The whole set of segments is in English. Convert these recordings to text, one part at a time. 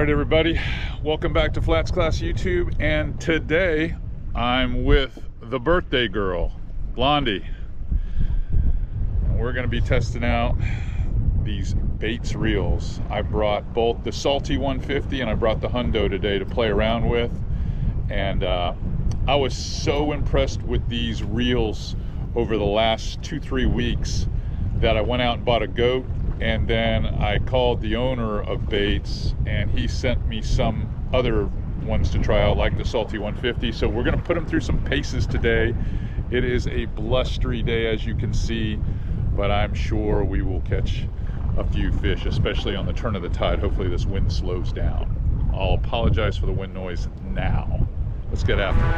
right, everybody, welcome back to FlatsClass YouTube, and today I'm with the birthday girl, Blondie, and we're going to be testing out these Baits reels. I brought both the Salty 150 and I brought the Hundo today to play around with, and I was so impressed with these reels over the last 2-3 weeks that I went out and bought a goat. And then I called the owner of Baits and he sent me some other ones to try out, like the Salty 150. So we're gonna put them through some paces today. It is a blustery day, as you can see, but I'm sure we will catch a few fish, especially on the turn of the tide. Hopefully this wind slows down. I'll apologize for the wind noise now. Let's get after it.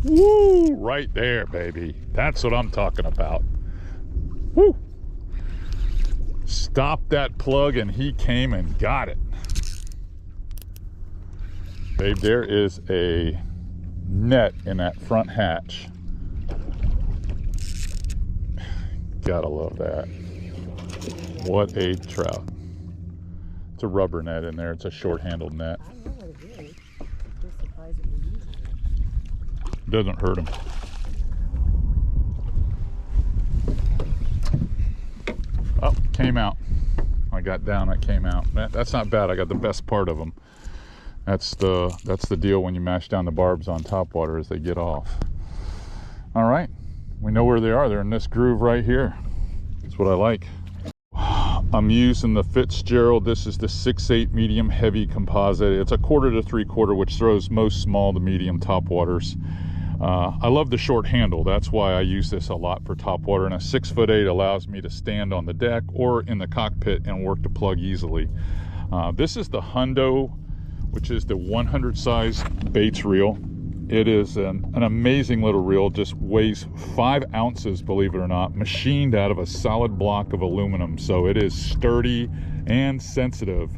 Woo! Right there, baby. That's what I'm talking about. Woo! Stopped that plug and he came and got it. Babe, there is a net in that front hatch. Gotta love that. What a trout. It's a rubber net in there. It's a short-handled net. Doesn't hurt him. Oh, came out. I got down, it came out. That's not bad. I got the best part of them. That's the deal when you mash down the barbs on Topwater, as they get off. All right, we know where they are. They're in this groove right here. That's what I like. I'm using the Fitzgerald. This is the 6/8 medium heavy composite. It's a 1/4 to 3/4, which throws most small to medium topwaters. I love the short handle. That's why I use this a lot for topwater, and a 6'8" allows me to stand on the deck or in the cockpit and work the plug easily. This is the Hundo, which is the 100 size Baits reel. It is an amazing little reel. Just weighs 5 ounces, believe it or not, machined out of a solid block of aluminum, so it is sturdy and sensitive.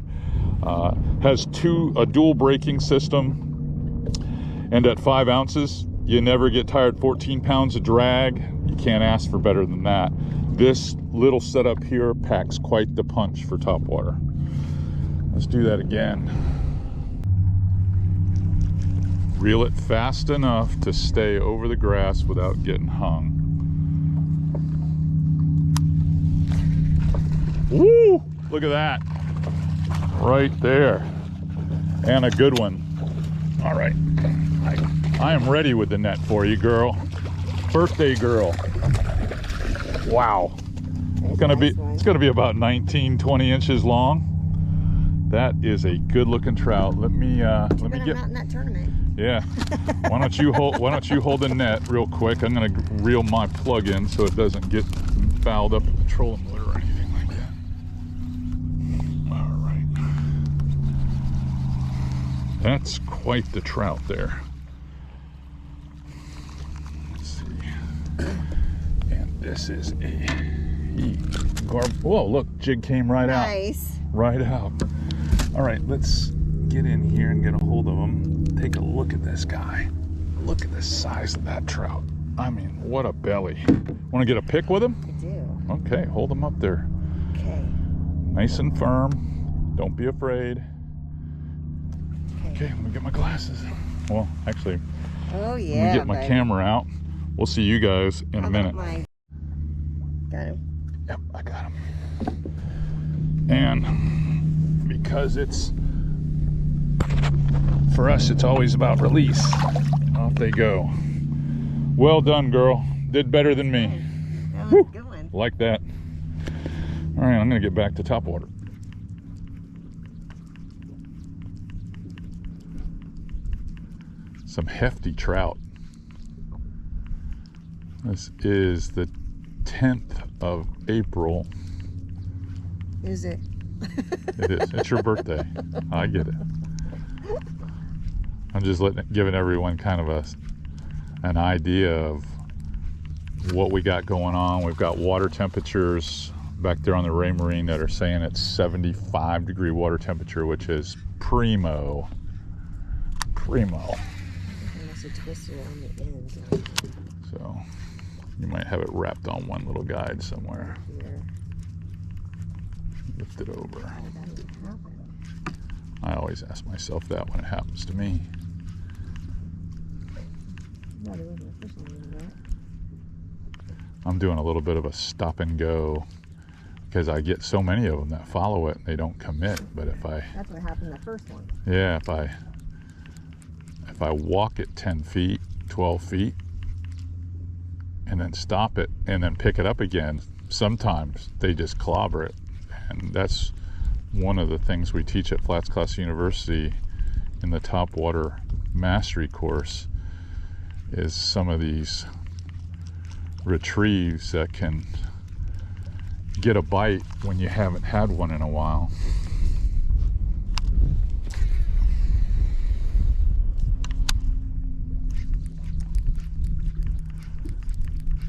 Has a dual braking system, and at 5 ounces you never get tired. 14 pounds of drag, you can't ask for better than that. This little setup here packs quite the punch for topwater. Let's do that again. Reel it fast enough to stay over the grass without getting hung. Woo! Look at that. Right there. And a good one. All right. I am ready with the net for you, girl. Birthday girl. Wow. It's gonna be about 19-20 inches long. That is a good looking trout. Let me get out in that tournament. Yeah. Why don't you hold the net real quick? I'm gonna reel my plug in so it doesn't get fouled up with the trolling motor or anything like that. All right. That's quite the trout there. Let's see. And this is whoa, look, jig came right out. Nice. Right out. All right, let's get in here and get a hold of him. Take a look at this guy. Look at the size of that trout. I mean, what a belly. Want to get a pic with him? I do. Okay, hold him up there. Okay. Nice and firm. Don't be afraid. Okay, let me get my glasses. Well, actually, Oh yeah. let me get my camera out. We'll see you guys in a minute. Got him. Yep, I got him. And because it's, for us, it's always about release. Off they go. Well done, girl. Did better than me. That was a good one. Like that. All right, I'm gonna get back to Topwater. Some hefty trout. This is the 10th of April. Is it? It is. It's your birthday. I get it. I'm just giving everyone kind of an idea of what we got going on. We've got water temperatures back there on the Ray Marine that are saying it's 75-degree water temperature, which is primo. Unless you twist it on the end. So you might have it wrapped on one little guide somewhere. Here. Lift it over. How did that even happen? I always ask myself that when it happens to me. No, there wasn't a fish in there, right? I'm doing a little bit of a stop and go because I get so many of them that follow it and they don't commit. But if I, that's what happened the first one. yeah, if I walk it 10 feet, 12 feet, and then stop it and then pick it up again, sometimes they just clobber it. And that's one of the things we teach at FlatsClass University in the Topwater Mastery course is some of these retrieves that can get a bite when you haven't had one in a while.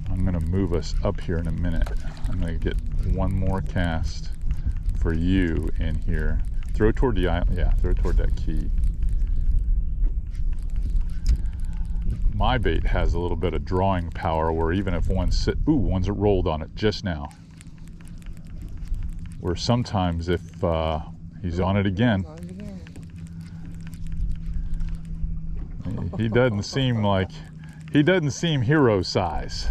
I'm going to move us up here in a minute. I'm going to get one more cast for you in here. Throw toward the island. Yeah, throw toward that key. My bait has a little bit of drawing power where even if one's one's rolled on it just now. Where sometimes if he's on it again, he doesn't seem like, he doesn't seem hero size.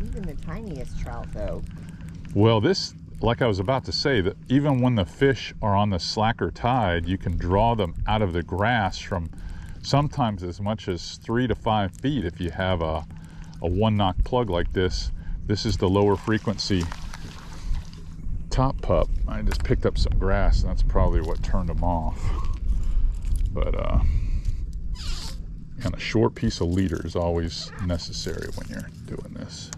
Even the tiniest trout though. Well, this, like I was about to say, that even when the fish are on the slacker tide, you can draw them out of the grass from sometimes as much as 3 to 5 feet if you have a one-knock plug like this. This is the lower frequency top pup. I just picked up some grass and that's probably what turned them off. But and a short piece of leader is always necessary when you're doing this.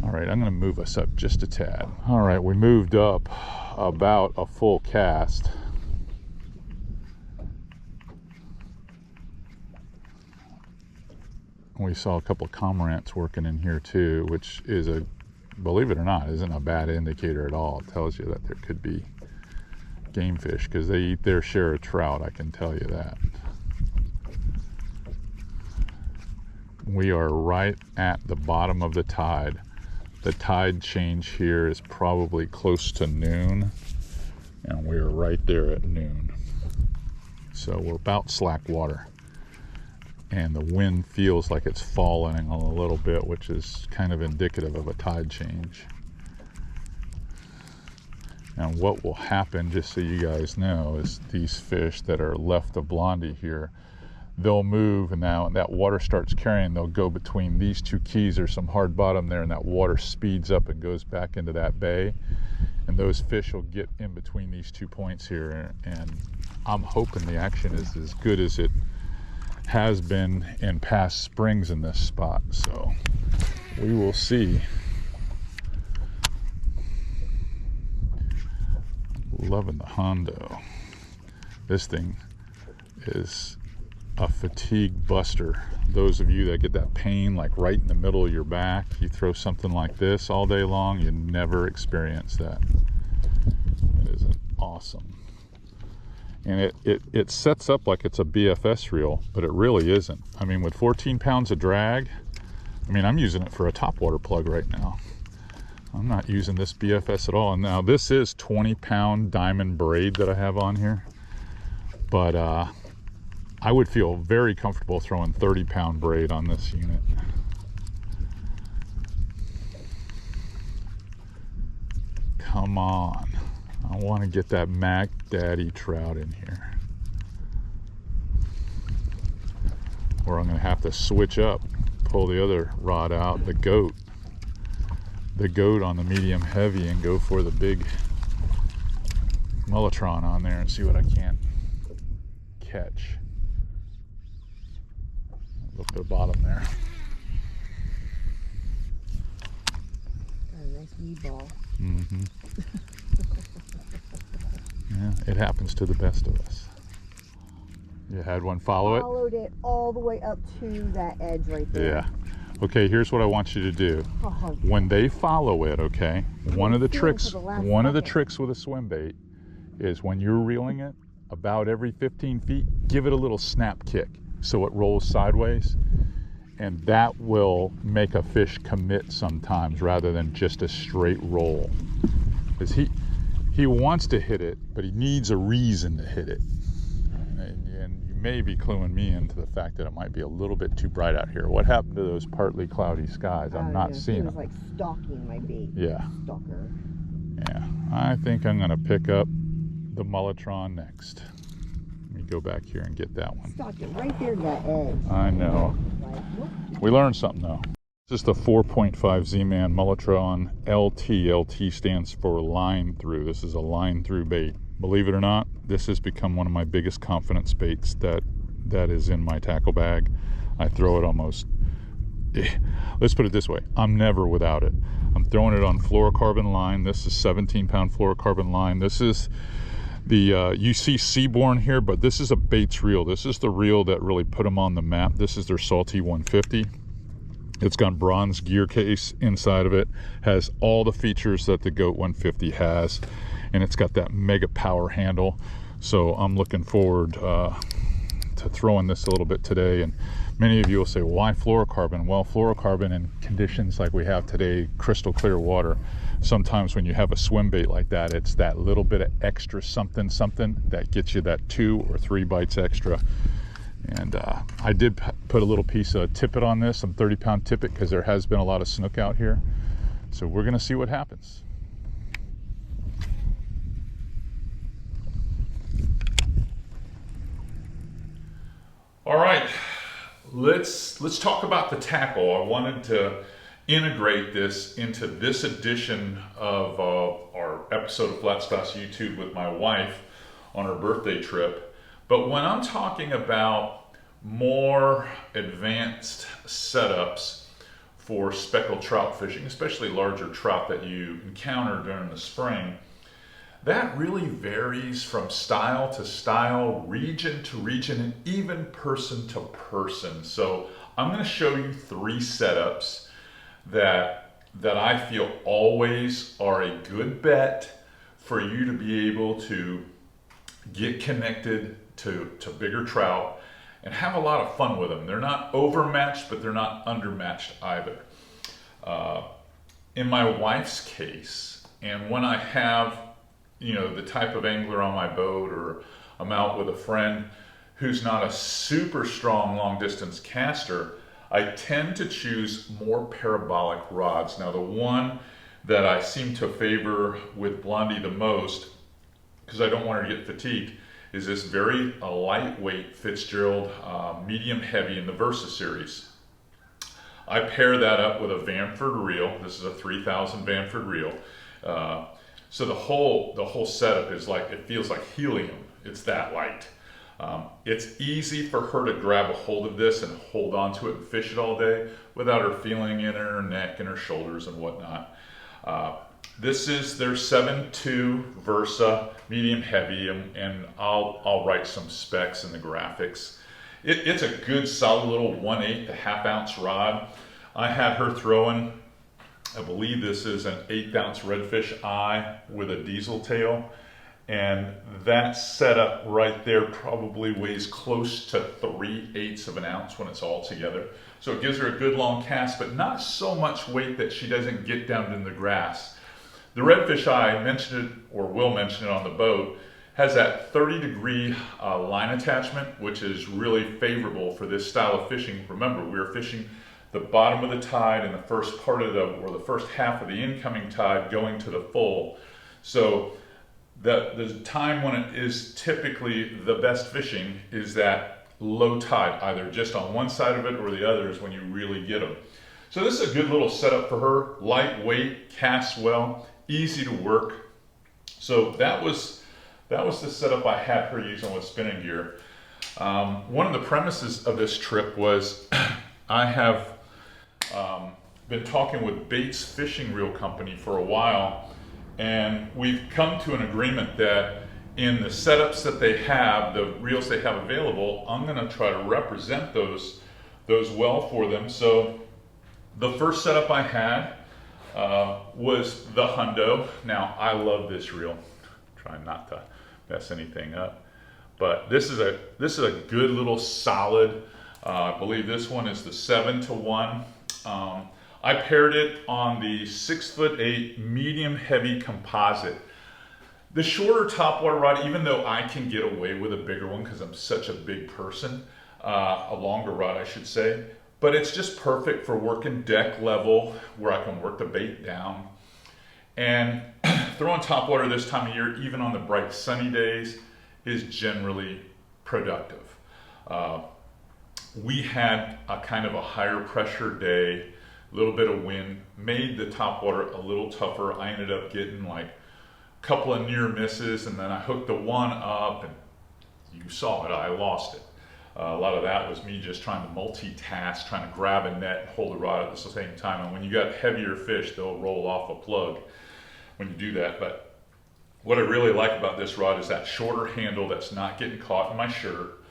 All right, I'm going to move us up just a tad. All right, we moved up about a full cast. We saw a couple of cormorants working in here too, which is a, believe it or not, isn't a bad indicator at all. It tells you that there could be game fish because they eat their share of trout, I can tell you that. We are right at the bottom of the tide. The tide change here is probably close to noon, and we are right there at noon. So we're about slack water. And the wind feels like it's falling a little bit, which is kind of indicative of a tide change. And what will happen, just so you guys know, is these fish that are left of Blondie here, they'll move, and now that water starts carrying, they'll go between these two keys. There's some hard bottom there, and that water speeds up and goes back into that bay. And those fish will get in between these 2 points here. And I'm hoping the action is as good as it has been in past springs in this spot. So we will see. Loving the Hondo. This thing is a fatigue buster. Those of you that get that pain like right in the middle of your back, you throw something like this all day long, you never experience that. It is an awesome. And it sets up like it's a BFS reel, but it really isn't. I mean, with 14 pounds of drag, I mean, I'm using it for a topwater plug right now. I'm not using this BFS at all. And now this is 20-pound diamond braid that I have on here. But I would feel very comfortable throwing 30-pound braid on this unit. Come on. I want to get that Mac Daddy trout in here. Or I'm going to have to switch up, pull the other rod out, the goat on the medium heavy, and go for the big Mullitron on there and see what I can catch. Look at the bottom there. Got a nice wee ball. Mm-hmm. Yeah, it happens to the best of us. You had one follow it? Followed it all the way up to that edge right there. Yeah. Okay, here's what I want you to do. Oh, when they follow it, okay, one of the tricks with a swim bait is when you're reeling it about every 15 feet, give it a little snap kick so it rolls sideways, and that will make a fish commit sometimes rather than just a straight roll. Because he wants to hit it, but he needs a reason to hit it. And you may be cluing me into the fact that it might be a little bit too bright out here. What happened to those partly cloudy skies? I'm not seeing them. He was like stalking my bait. Yeah. Stalker. Yeah. I think I'm going to pick up the Mullitron next. Let me go back here and get that one. Stalk it right there to that edge. I know. Like, nope. We learned something though. This is the 4.5 Z-Man Mullitron LT. LT stands for line through. This is a line through bait. Believe it or not, this has become one of my biggest confidence baits that is in my tackle bag. I throw it almost, let's put it this way, I'm never without it. I'm throwing it on fluorocarbon line. This is 17-pound fluorocarbon line. This is the, you see Seaborn here, but this is a Baits reel. This is the reel that really put them on the map. This is their Salty 150. It's got bronze gear case inside of it, has all the features that the Goat 150 has, and it's got that mega power handle. So I'm looking forward to throwing this a little bit today. And many of you will say, why fluorocarbon? Well, fluorocarbon in conditions like we have today, crystal clear water, sometimes when you have a swim bait like that, it's that little bit of extra something that gets you that 2 or 3 bites extra. And I did put a little piece of tippet on this, some 30-pound tippet, because there has been a lot of snook out here. So we're going to see what happens. All right, let's talk about the tackle. I wanted to integrate this into this edition of our episode of FlatsClass YouTube with my wife on her birthday trip. But when I'm talking about more advanced setups for speckled trout fishing, especially larger trout that you encounter during the spring, that really varies from style to style, region to region, and even person to person. So I'm going to show you 3 setups that I feel always are a good bet for you to be able to get connected to bigger trout and have a lot of fun with them. They're not overmatched, but they're not undermatched either. In my wife's case, and when I have, you know, the type of angler on my boat, or I'm out with a friend who's not a super strong long distance caster, I tend to choose more parabolic rods. Now, the one that I seem to favor with Blondie the most, because I don't want her to get fatigued, is this very lightweight Fitzgerald medium heavy in the Versa series. I pair that up with a Vanford reel. This is a 3000 Vanford reel. So the whole setup is like, it feels like helium. It's that light. It's easy for her to grab a hold of this and hold on to it and fish it all day without her feeling in her neck and her shoulders and whatnot. This is their 7.2 Versa medium heavy, and I'll write some specs in the graphics. It's a good solid little 1/8 to ½ ounce rod. I had her throwing, I believe this is an 1/8 ounce Redfish eye with a diesel tail, and that setup right there probably weighs close to 3/8 of an ounce when it's all together. So it gives her a good long cast, but not so much weight that she doesn't get down in the grass. The Redfish eye, I mentioned it, or will mention it on the boat, Has that 30-degree line attachment, which is really favorable for this style of fishing. Remember, we were fishing the bottom of the tide and the first part of the first half of the incoming tide going to the full. So the time when it is typically the best fishing is that low tide, either just on one side of it or the other is when you really get them. So this is a good little setup for her. Lightweight, casts well, easy to work. So that was the setup I had her using with spinning gear. One of the premises of this trip was I have been talking with Bates Fishing Reel Company for a while, and we've come to an agreement that in the setups that they have, the reels they have available, I'm going to try to represent those well for them. So the first setup I had was the Hundo. Now I love this reel. Try not to mess anything up, but this is a good little solid. I believe this one is the 7-to-1. I paired it on the 6'8" medium heavy composite. The shorter topwater rod, even though I can get away with a bigger one because I'm such a big person, a longer rod I should say, but it's just perfect for working deck level where I can work the bait down. And throwing topwater this time of year, even on the bright sunny days, is generally productive. We had a kind of a higher pressure day, a little bit of wind, made the topwater a little tougher. I ended up getting like a couple of near misses, and then I hooked the one up, and you saw it, I lost it. A lot of that was me just trying to multitask, trying to grab a net and hold a rod at the same time. And when you got heavier fish, they'll roll off a plug when you do that. But what I really like about this rod is that shorter handle that's not getting caught in my shirt.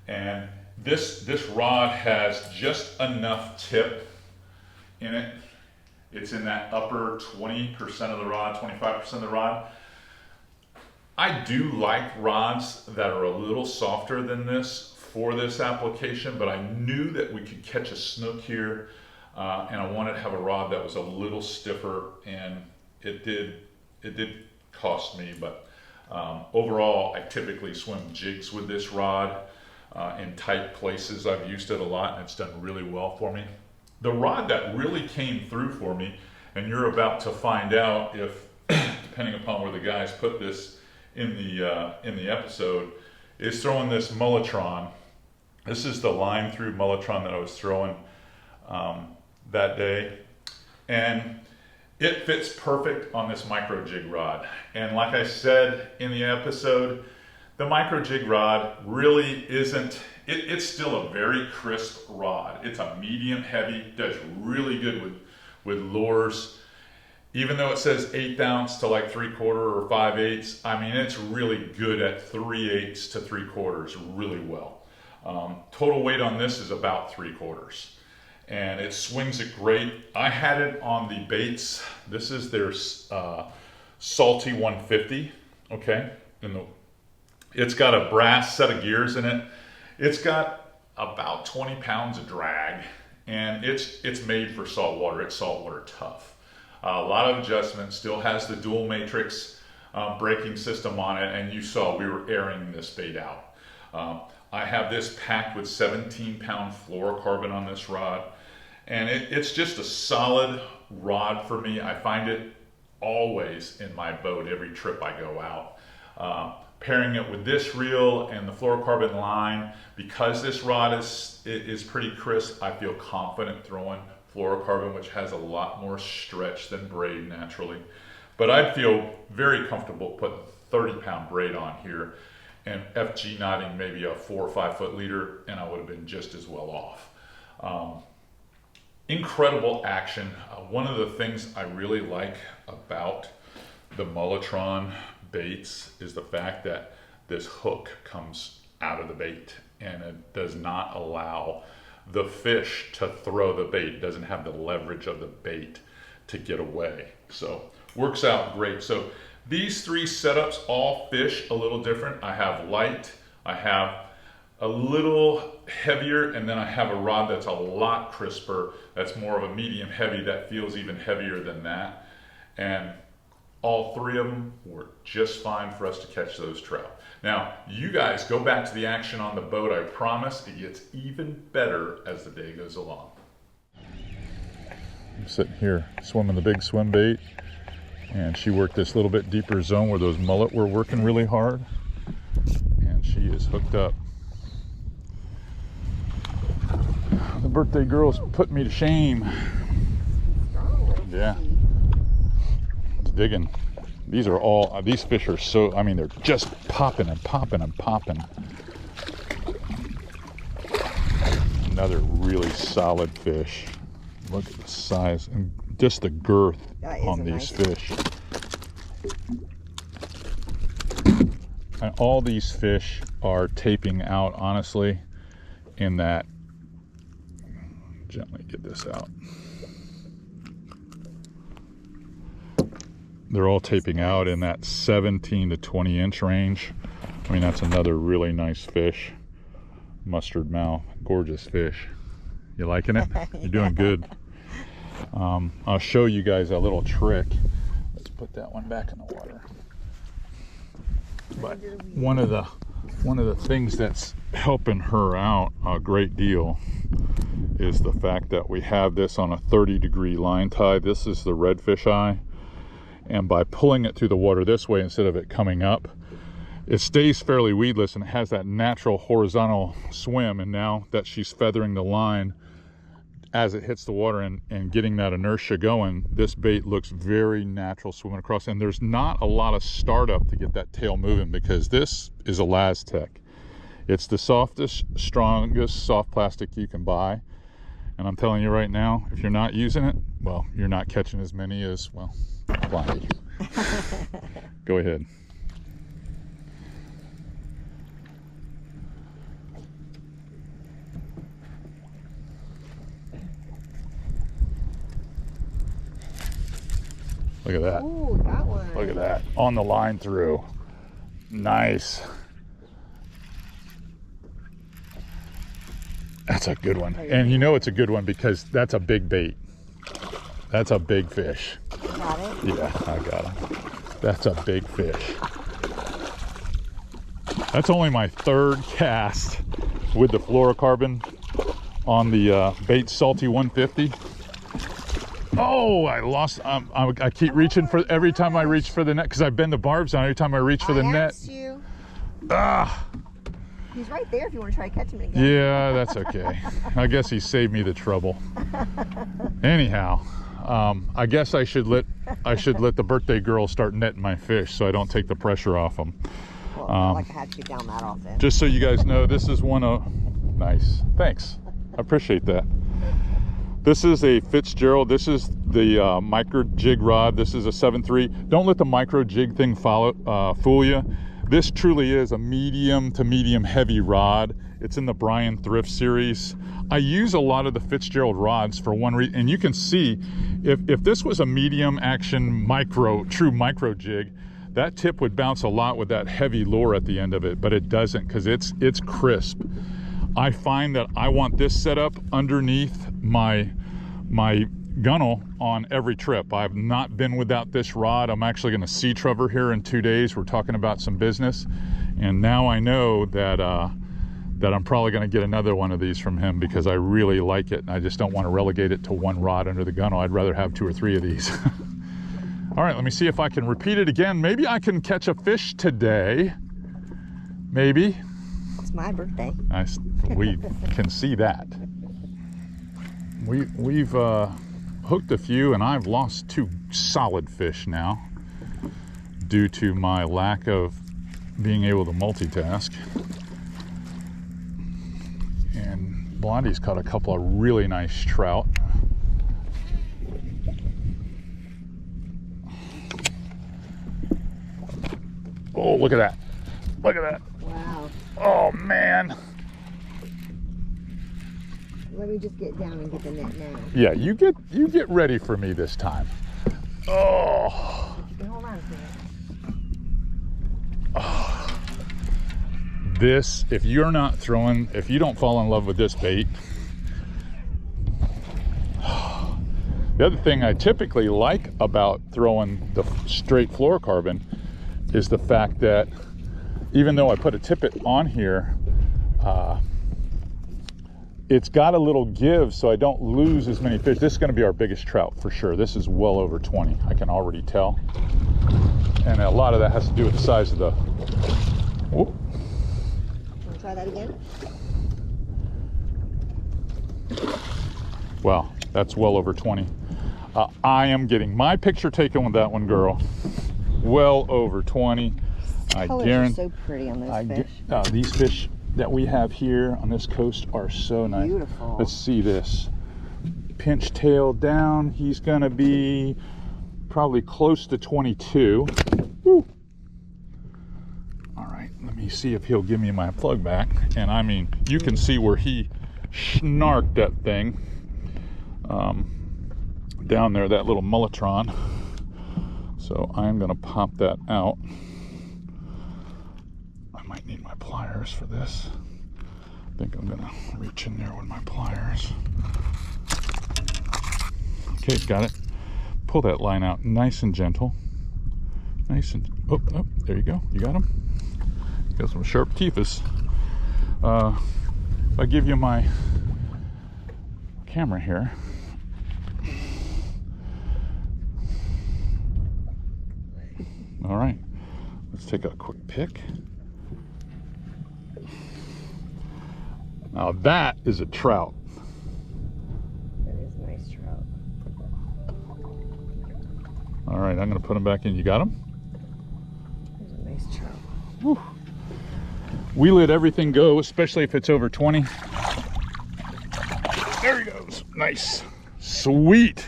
And this rod has just enough tip in it. It's in that upper 20% of the rod, 25% of the rod. I do like rods that are a little softer than this for this application, but I knew that we could catch a snook here, and I wanted to have a rod that was a little stiffer, and it did cost me, but overall I typically swim jigs with this rod in tight places. I've used it a lot and it's done really well for me. The rod that really came through for me, and you're about to find out if, depending upon where the guys put this in the episode, is throwing this Mullitron. This is the line through Mullitron that I was throwing that day, and it fits perfect on this micro jig rod. And like I said in the episode, the micro jig rod really isn't, it's still a very crisp rod. It's a medium heavy, does really good with lures. Even though it says 1/8 ounce to like 3/4 or 5/8, I mean, it's really good at 3/8 to 3/4 really well. Total weight on this is about 3/4. And it swings it great. I had it on the Bates. This is their Salty 150, okay? It's got a brass set of gears in it. It's got about 20 pounds of drag, and it's made for saltwater. It's saltwater tough. A lot of adjustments, still has the dual matrix braking system on it, and you saw we were airing this bait out. I have this packed with 17-pound fluorocarbon on this rod, and it's just a solid rod for me. I find it always in my boat every trip I go out. Pairing it with this reel and the fluorocarbon line, because this rod is pretty crisp, I feel confident throwing fluorocarbon, which has a lot more stretch than braid naturally. But I'd feel very comfortable putting 30-pound braid on here and FG knotting maybe a 4 or 5 foot leader, and I would have been just as well off. Incredible action. One of the things I really like about the Mullitron baits is the fact that this hook comes out of the bait, and it does not allow the fish to throw the bait. It doesn't have the leverage of the bait to get away. So works out great. So these three setups all fish a little different. I have light, I have a little heavier, and then I have a rod that's a lot crisper, that's more of a medium heavy, that feels even heavier than that. And all three of them worked just fine for us to catch those trout. Now, you guys go back to the action on the boat. I promise it gets even better as the day goes along. I'm sitting here swimming the big swim bait, and she worked this little bit deeper zone where those mullet were working really hard, and she is hooked up. The birthday girl's put me to shame. Yeah, it's digging. These are all, these fish are so, I mean, they're just popping and popping and popping. Another really solid fish. Look at the size and just the girth on these fish. And all these fish are taping out, honestly, in that, gently get this out. They're all taping out in that 17 to 20 inch range. I mean, that's another really nice fish. Mustard mouth, gorgeous fish. You liking it? You're doing good. I'll show you guys a little trick. Let's put that one back in the water. But one of the things that's helping her out a great deal is the fact that we have this on a 30-degree line tie. This is the redfish eye, and by pulling it through the water this way instead of it coming up, it stays fairly weedless and it has that natural horizontal swim. And now that she's feathering the line as it hits the water and getting that inertia going, this bait looks very natural swimming across. And there's not a lot of startup to get that tail moving because this is a LazTech. It's the softest, strongest soft plastic you can buy. And I'm telling you right now, if you're not using it, well, you're not catching as many as, well, Blondie. Go ahead. Look at that. Ooh, that one. Look at that. On the line through. Nice. That's a good one. And you know it's a good one because that's a big bait. That's a big fish. Got it? Yeah, I got it. That's a big fish. That's only my third cast with the fluorocarbon on the bait salty 150. Oh, I lost. I keep reaching for, every time I reach for the net, because I bend the barbs on every time I reach for the net. You. Ah. He's right there if you want to try to catch him again. Yeah, that's okay. I guess he saved me the trouble. Anyhow, I guess I should let the birthday girl start netting my fish so I don't take the pressure off them. Well, not like I had to get down that often. Just so you guys know, this is one of, nice. Thanks. I appreciate that. This is a Fitzgerald. This is the micro jig rod. This is a 7.3. Don't let the micro jig thing fool you. This truly is a medium to medium heavy rod. It's in the Brian Thrift series. I use a lot of the Fitzgerald rods for one reason, and you can see if this was a medium action true micro jig, that tip would bounce a lot with that heavy lure at the end of it, but it doesn't because it's crisp. I find that I want this setup underneath my gunnel on every trip. I've not been without this rod. I'm actually going to sea trover here in 2 days. We're talking about some business, and now I know that I'm probably going to get another one of these from him because I really like it, and I just don't want to relegate it to one rod under the gunnel. I'd rather have 2 or 3 of these. All right, let me see if I can repeat it again. Maybe I can catch a fish today. Maybe. It's my birthday. We can see that. We've hooked a few, and I've lost 2 solid fish now due to my lack of being able to multitask. And Blondie's caught a couple of really nice trout. Oh, look at that. Look at that. Wow. Oh, man. Let me just get down and get the net now. Yeah, you get ready for me this time. Oh. You can hold on to it. Oh. This, if you don't fall in love with this bait, The other thing I typically like about throwing the straight fluorocarbon is the fact that even though I put a tippet on here, it's got a little give so I don't lose as many fish. This is going to be our biggest trout for sure. This is well over 20, I can already tell. And a lot of that has to do with the size of the... Whoop. Want to try that again? Wow, that's well over 20. I am getting my picture taken with that one, girl. Well over 20. I Colors guarantee. are so pretty on those fish. These fish that we have here on this coast are so nice. Beautiful. Let's see this. Pinch tail down. He's gonna be probably close to 22. Woo. All right, let me see if he'll give me my plug back. And I mean, you can see where he snarked that thing down there, that little mullitron. So I'm gonna pop that out. I might need my pliers for this. I think I'm gonna reach in there with my pliers. Okay, got it. Pull that line out nice and gentle. Nice and, oh, there you go. You got him? Got some sharp teeth. If I give you my camera here. All right, let's take a quick pick. Now that is a trout. That is a nice trout. All right, I'm gonna put him back in. You got him? There's a nice trout. Whew. We let everything go, especially if it's over 20. There he goes. Nice. Sweet.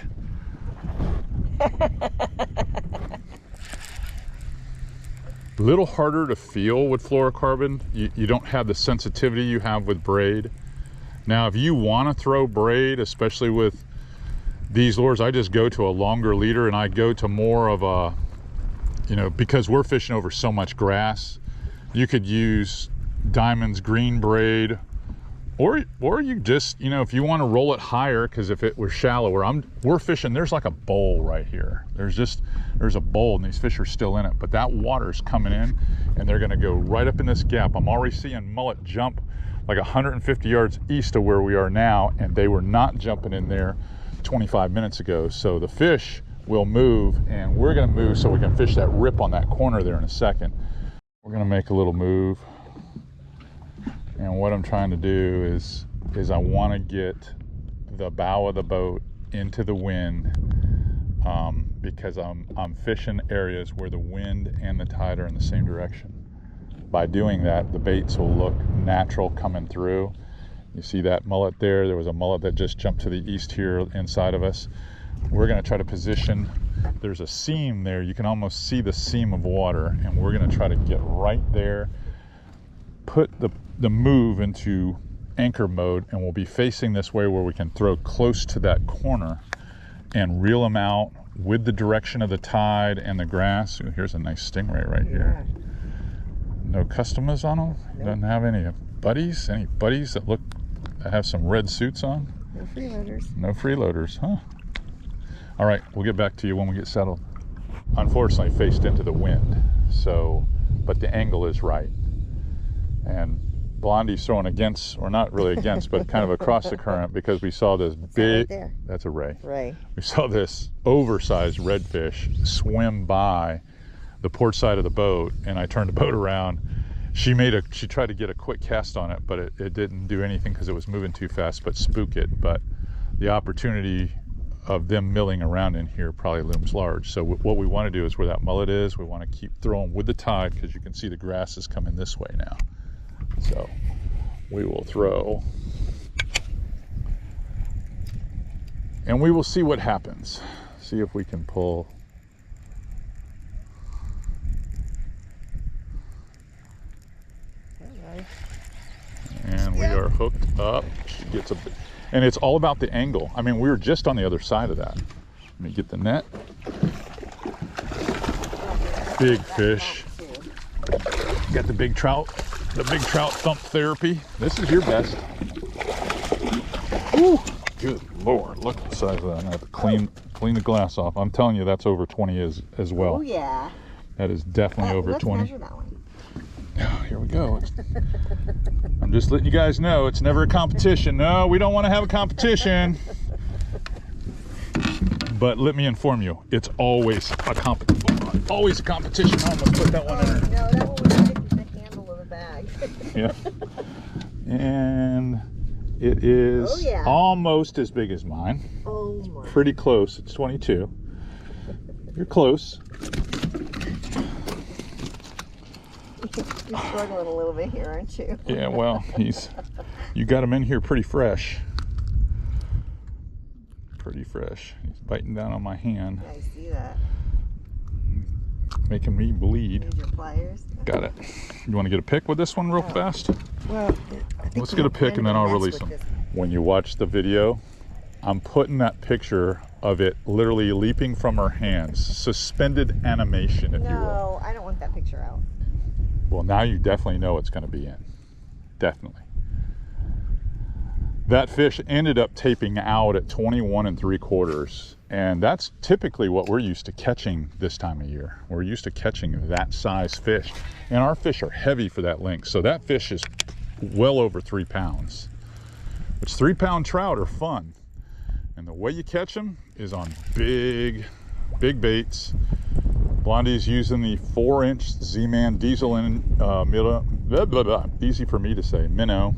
A little harder to feel with fluorocarbon. You don't have the sensitivity you have with braid. Now, if you want to throw braid, especially with these lures, I just go to a longer leader and I go to more of a, you know, because we're fishing over so much grass, you could use Diamond's green braid, or you just, you know, if you want to roll it higher, because if it was shallower, we're fishing, there's like a bowl right here. There's a bowl and these fish are still in it, but that water's coming in and they're gonna go right up in this gap. I'm already seeing mullet jump like 150 yards east of where we are now, and they were not jumping in there 25 minutes ago. So the fish will move, and we're gonna move so we can fish that rip on that corner there in a second. We're gonna make a little move. And what I'm trying to do is I want to get the bow of the boat into the wind, because I'm fishing areas where the wind and the tide are in the same direction. By doing that, the baits will look natural coming through. You see that mullet there? There was a mullet that just jumped to the east here inside of us. We're going to try to position, there's a seam there. You can almost see the seam of water, and we're going to try to get right there, put the move into anchor mode, and we'll be facing this way where we can throw close to that corner and reel them out with the direction of the tide and the grass. Ooh, here's a nice stingray right here. No customers on them? Nope. Doesn't have any buddies? Any buddies that have some red suits on? No freeloaders. No freeloaders, huh? All right, we'll get back to you when we get settled. Unfortunately, faced into the wind, so, but the angle is right. And Blondie's throwing against, or not really against, but kind of across the current, because we saw this big, right there? That's a ray. Ray. We saw this oversized redfish swim by the port side of the boat, and I turned the boat around. She tried to get a quick cast on it, but it didn't do anything because it was moving too fast, but spook it. But the opportunity of them milling around in here probably looms large. So what we want to do is where that mullet is, we want to keep throwing with the tide, because you can see the grass is coming this way now. So we will throw, and we will see what happens. See if we can pull. And we are hooked up. She gets a bit, and it's all about the angle. I mean, we were just on the other side of that. Let me get the net. Big fish. Got the big trout. The big trout thump therapy. This is your best. Woo! Good Lord, look at the size of that. I have to clean the glass off. I'm telling you, that's over 20 as well. Oh yeah. That is definitely over let's 20. Measure that one. Oh, here we go. I'm just letting you guys know it's never a competition. No, we don't want to have a competition. But let me inform you, it's always a competition. Always a competition. I almost put that one in there. No, that one was right through the handle of the bag. Yeah. And it is almost as big as mine. Oh my. Pretty close. It's 22. You're close. You're struggling a little bit here, aren't you? Yeah, well, you got him in here pretty fresh. Pretty fresh. He's biting down on my hand. Yeah, I see that. Making me bleed. Need your pliers. Got it. You want to get a pick with this one real fast? Well, I think let's get a pick and then I'll release them. When you watch the video, I'm putting that picture of it literally leaping from her hands. Suspended animation, if you will. No, I don't want that picture out. Well, now you definitely know it's going to be in. Definitely. That fish ended up taping out at 21 3/4, and that's typically what we're used to catching this time of year. We're used to catching that size fish, and our fish are heavy for that length. So that fish is well over 3 pounds, which 3-pound trout are fun. And the way you catch them is on big baits. Blondie's using the 4-inch Z-Man diesel in easy for me to say, minnow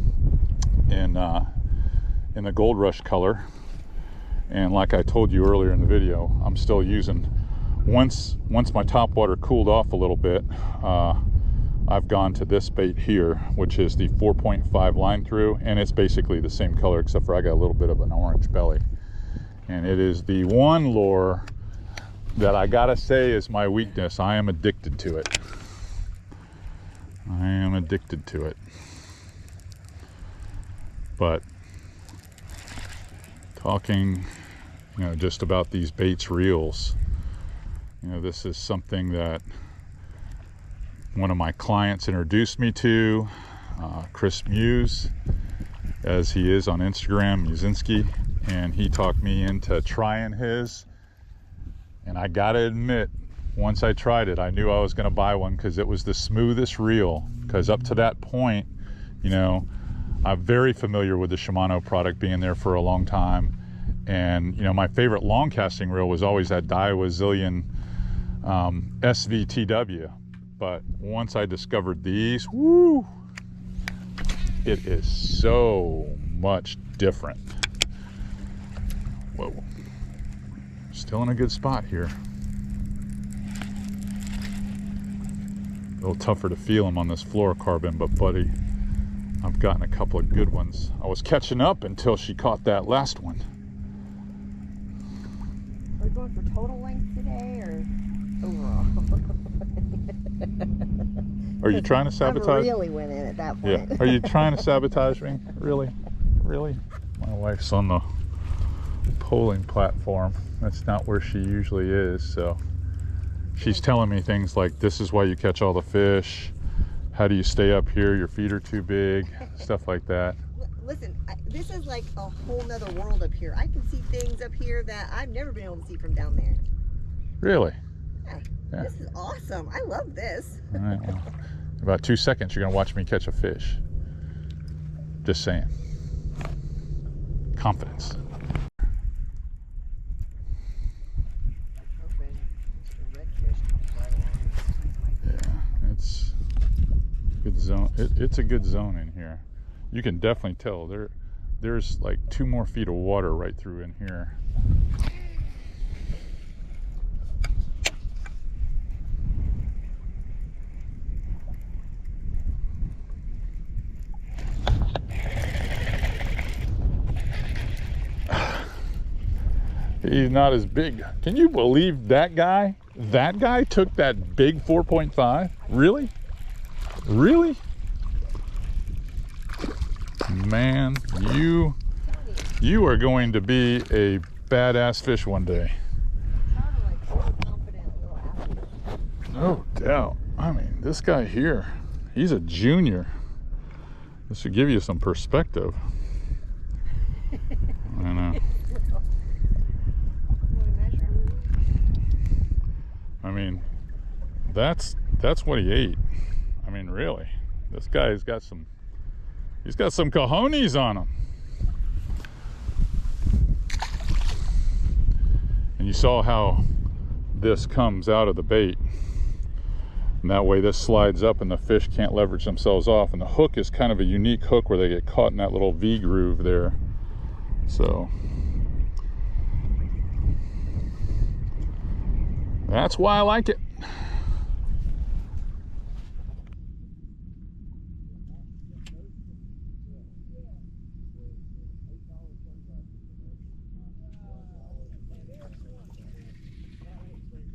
in the Gold Rush color. And like I told you earlier in the video, I'm still using, once my topwater cooled off a little bit, I've gone to this bait here, which is the 4.5 line through, and it's basically the same color except for I got a little bit of an orange belly. And it is the one lure that I gotta say is my weakness. I am addicted to it. I am addicted to it. But talking, just about these baits reels, this is something that one of my clients introduced me to, Chris Muse, as he is on Instagram, Musinski, and he talked me into trying his. And I gotta admit, once I tried it, I knew I was gonna buy one because it was the smoothest reel. Because up to that point, I'm very familiar with the Shimano product, being there for a long time. And, my favorite long casting reel was always that Daiwa Zillion SVTW. But once I discovered these, woo, it is so much different. Whoa. Still in a good spot here. A little tougher to feel them on this fluorocarbon, but buddy, I've gotten a couple of good ones. I was catching up until she caught that last one. Are we going for total length today or overall? Are you trying to sabotage? I really went in at that point. Yeah. Are you trying to sabotage me? Really? Really? My wife's on the polling platform. That's not where she usually is, so she's telling me things like, this is why you catch all the fish, how do you stay up here, your feet are too big, stuff like that. Listen, this is like a whole nother world up here. I can see things up here that I've never been able to see from down there. Really? Yeah. This is awesome. I love this. All right, well, in about 2 seconds you're gonna watch me catch a fish. Just saying. Confidence. It's good zone. It's a good zone in here. You can definitely tell there's like 2 more feet of water right through in here. He's not as big. Can you believe that guy? That guy took that big 4.5? Really? Really? Man, you are going to be a badass fish one day. No doubt. I mean, this guy here, he's a junior. This should give you some perspective. I know. mean, that's what he ate. I mean, really, this guy's got some, he's got some cojones on him. And you saw how this comes out of the bait. And that way this slides up and the fish can't leverage themselves off. And the hook is kind of a unique hook where they get caught in that little V groove there. So that's why I like it.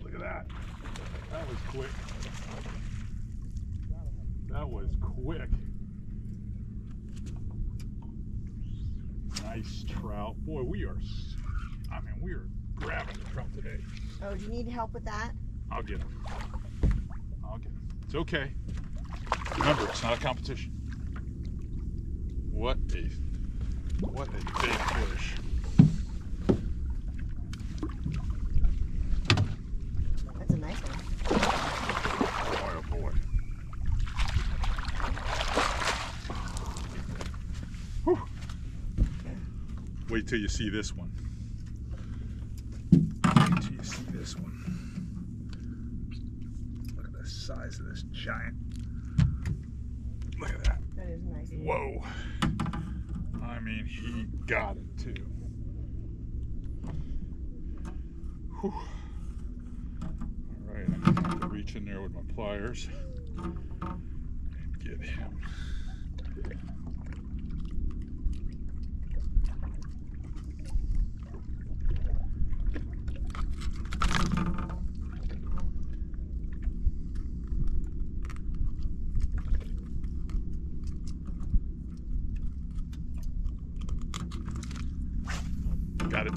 Look at that. That was quick. That was quick. Nice trout. Boy, we are grabbing the trout today. Oh, do you need help with that? I'll get him. It's okay. Remember, it's not a competition. What a big fish. That's a nice one. Oh boy. Whew. Wait till you see this one. Wait till you see this one. Look at the size of this giant. Look at that. That is a nice one. Whoa. I mean, he got it too. Whew. All right, I'm gonna have to reach in there with my pliers and get him. Got it.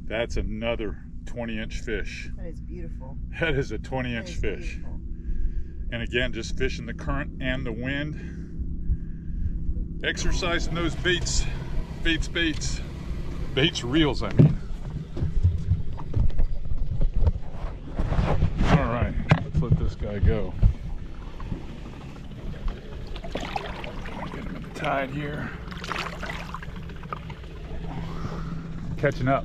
That's another 20-inch fish. That is beautiful. That is a 20-inch fish. Beautiful. And again, just fishing the current and the wind. Exercising those baits. Baits reels, I mean. All right, let's let this guy go. Get him in the tide here. Catching up.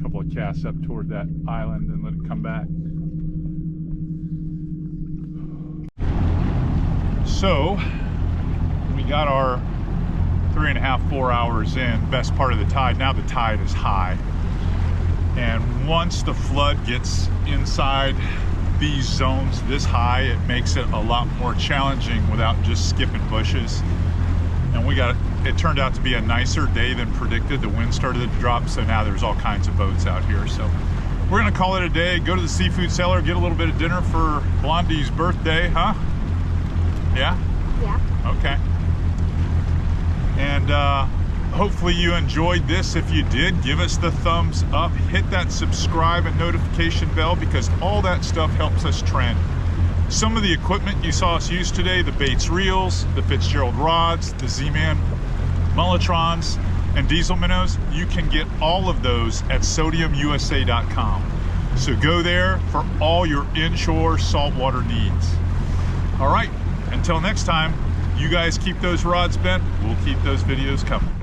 Couple of casts up toward that island and let it come back. So we got our 3.5, 4 hours in, best part of the tide. Now the tide is high. And once the flood gets inside these zones this high, it makes it a lot more challenging without just skipping bushes. And it turned out to be a nicer day than predicted. The wind started to drop, so now there's all kinds of boats out here. So we're gonna call it a day, go to the seafood cellar, get a little bit of dinner for Blondie's birthday, huh? Yeah? Yeah. Okay. And hopefully you enjoyed this. If you did, give us the thumbs up, hit that subscribe and notification bell, because all that stuff helps us trend. Some of the equipment you saw us use today, the Bates reels, the Fitzgerald rods, the Z-Man Mullitrons, and diesel minnows, you can get all of those at sodiumusa.com. So go there for all your inshore saltwater needs. All right, until next time, you guys keep those rods bent, we'll keep those videos coming.